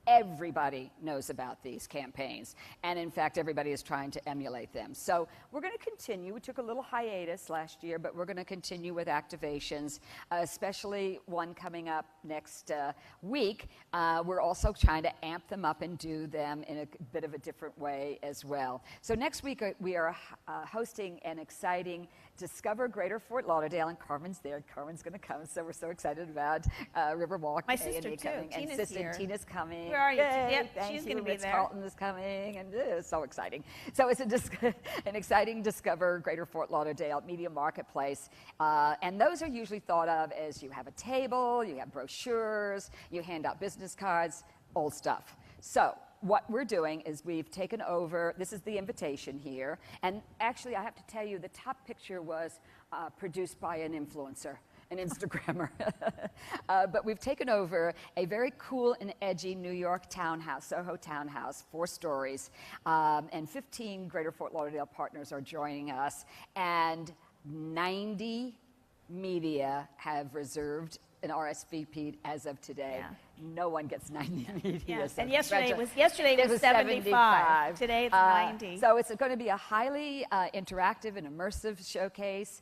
Speaker 14: Everybody knows about these campaigns, and in fact, everybody is trying to emulate them. So we're going to continue. We took a little hiatus last year, but we're going to continue with activations, especially one coming up next week. We're also trying to amp them up and do them in a bit of a different way as well. So next week, we are hosting an exciting Discover Greater Fort Lauderdale, and Carmen's there. Carmen's going to come, so we're so excited about Riverwalk.
Speaker 7: My sister, too.
Speaker 14: Coming,
Speaker 7: Tina's
Speaker 14: and sister
Speaker 7: here.
Speaker 14: Tina's coming.
Speaker 7: Where are you?
Speaker 14: Yay,
Speaker 7: Yep, she's going to be there.
Speaker 14: Carlton is coming, and it's so exciting. So it's an exciting Discover Greater Fort Lauderdale media marketplace, and those are usually thought of as you have a table, you have brochures, you hand out business cards, old stuff. So what we're doing is we've taken over, this is the invitation here, and actually I have to tell you the top picture was produced by an influencer, an Instagrammer. But we've taken over a very cool and edgy New York townhouse, Soho townhouse, 4 stories, and 15 Greater Fort Lauderdale partners are joining us, and 90 media have reserved an RSVP as of today. Yeah. No one gets 90 media.
Speaker 7: Yes.
Speaker 14: So
Speaker 7: and yesterday was 75. Today it's 90.
Speaker 14: So it's going to be a highly interactive and immersive showcase.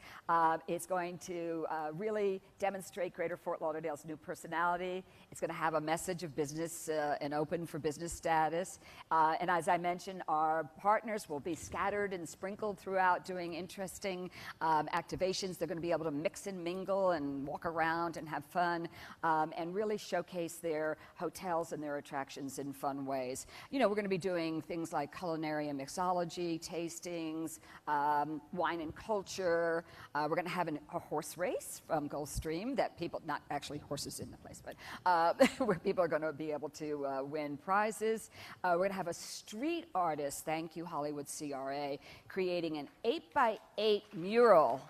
Speaker 14: It's going to really demonstrate Greater Fort Lauderdale's new personality. It's going to have a message of business and open for business status. And as I mentioned, our partners will be scattered and sprinkled throughout doing interesting activations. They're going to be able to mix and mingle and walk around and have fun and really showcase their hotels and their attractions in fun ways. You know, we're going to be doing things like culinary and mixology, tastings, wine and culture. We're going to have a horse race from Gulfstream that people, not actually horses in the place, but where people are going to be able to win prizes. We're going to have a street artist, thank you Hollywood CRA, creating an 8x8 mural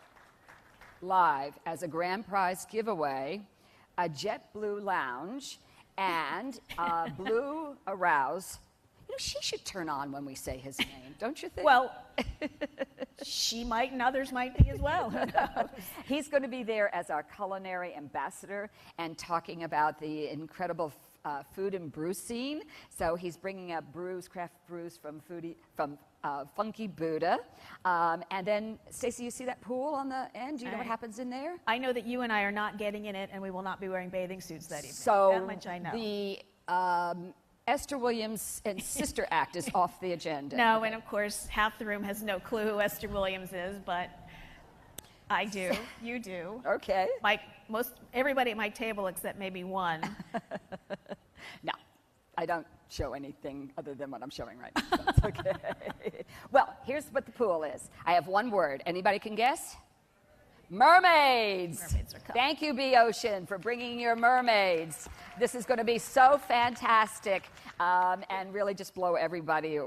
Speaker 14: live as a grand prize giveaway, a JetBlue lounge, and Blue Arouse. You know, she should turn on when we say his name, don't you think?
Speaker 7: Well, she might and others might be as well. Who knows?
Speaker 14: He's going to be there as our culinary ambassador and talking about the incredible food and brew scene. So he's bringing up craft brews from Funky Buddha. And then, Stacy, you see that pool on the end? Do you know what happens in there?
Speaker 7: I know that you and I are not getting in it, and we will not be wearing bathing suits that evening.
Speaker 14: So
Speaker 7: that much I know.
Speaker 14: The Esther Williams and Sister Act is off the agenda.
Speaker 7: No, and of course, half the room has no clue who Esther Williams is, but I do. You do.
Speaker 14: Okay.
Speaker 7: Everybody at my table except maybe one.
Speaker 14: No, I don't show anything other than what I'm showing right now. That's okay. Well, here's what the pool is. I have one word. Anybody can guess? Mermaids.
Speaker 7: Mermaids are coming.
Speaker 14: Thank you, Bee Ocean, for bringing your mermaids. This is going to be so fantastic and really just blow everybody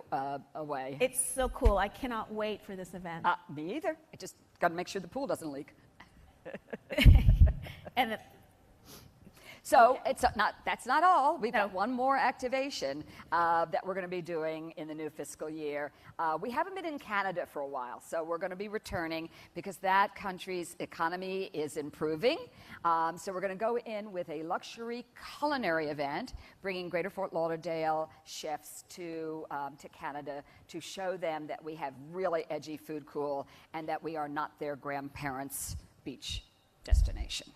Speaker 14: away.
Speaker 7: It's so cool. I cannot wait for this event.
Speaker 14: Me either. I just got to make sure the pool doesn't leak.
Speaker 7: And
Speaker 14: so that's not all. We've got one more activation that we're going to be doing in the new fiscal year. We haven't been in Canada for a while, so we're going to be returning because that country's economy is improving. So we're going to go in with a luxury culinary event, bringing Greater Fort Lauderdale chefs to Canada to show them that we have really edgy food cool and that we are not their grandparents' beach destination.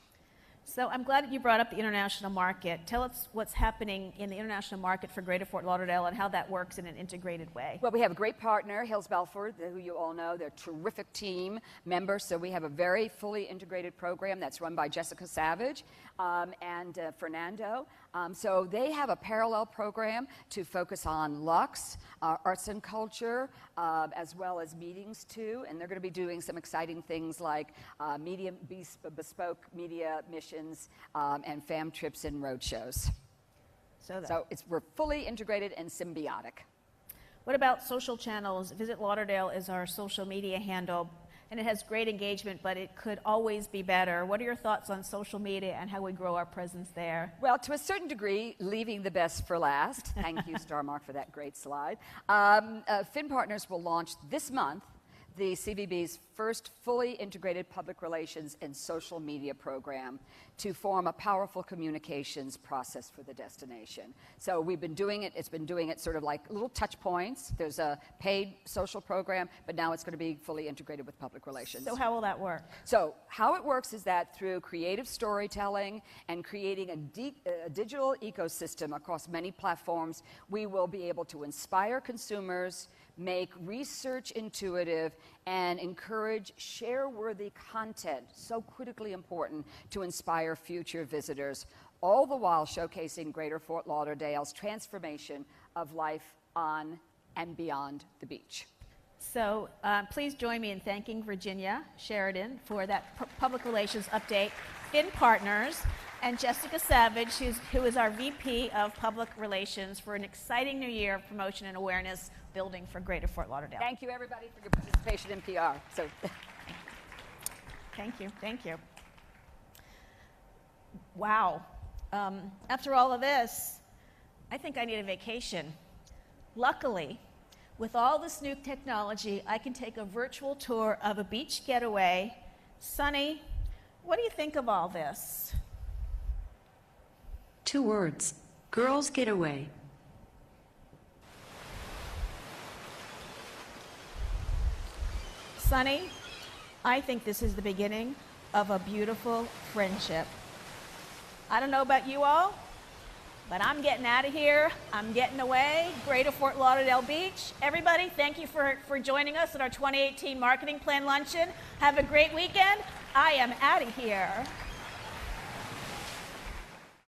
Speaker 7: So I'm glad that you brought up the international market. Tell us what's happening in the international market for Greater Fort Lauderdale and how that works in an integrated way.
Speaker 14: Well, we have a great partner, Hills Belford, who you all know. They're a terrific team member. So we have a very fully integrated program that's run by Jessica Savage and Fernando. So they have a parallel program to focus on Lux, arts and culture, as well as meetings too. And they're going to be doing some exciting things like bespoke media missions and fam trips and road shows. So we're fully integrated and symbiotic.
Speaker 7: What about social channels? Visit Lauderdale is our social media handle, and it has great engagement, but it could always be better. What are your thoughts on social media and how we grow our presence there?
Speaker 14: Well, to a certain degree, leaving the best for last. Thank you, Starmark, for that great slide. Fin Partners will launch this month the CVB's first fully integrated public relations and social media program to form a powerful communications process for the destination. So we've been doing it, it's been doing it sort of like little touch points. There's a paid social program, but now it's going to be fully integrated with public relations.
Speaker 7: So how will that work?
Speaker 14: So how it works is that through creative storytelling and creating a digital ecosystem across many platforms, we will be able to inspire consumers, make research intuitive, and encourage share-worthy content, so critically important to inspire future visitors, all the while showcasing Greater Fort Lauderdale's transformation of life on and beyond the beach.
Speaker 7: So please join me in thanking Virginia Sheridan for that public relations update, Fin Partners, and Jessica Savage, who is our VP of Public Relations, for an exciting new year of promotion and awareness building for Greater Fort Lauderdale.
Speaker 14: Thank you, everybody, for your participation in PR.
Speaker 7: Thank you. Thank you. Wow. After all of this, I think I need a vacation. Luckily, with all this new technology, I can take a virtual tour of a beach getaway. Sunny, what do you think of all this?
Speaker 5: 2 words. Girls Getaway.
Speaker 7: Sunny, I think this is the beginning of a beautiful friendship. I don't know about you all, but I'm getting out of here. I'm getting away. Greater Fort Lauderdale Beach. Everybody, thank you for joining us at our 2018 Marketing Plan Luncheon. Have a great weekend. I am out of here.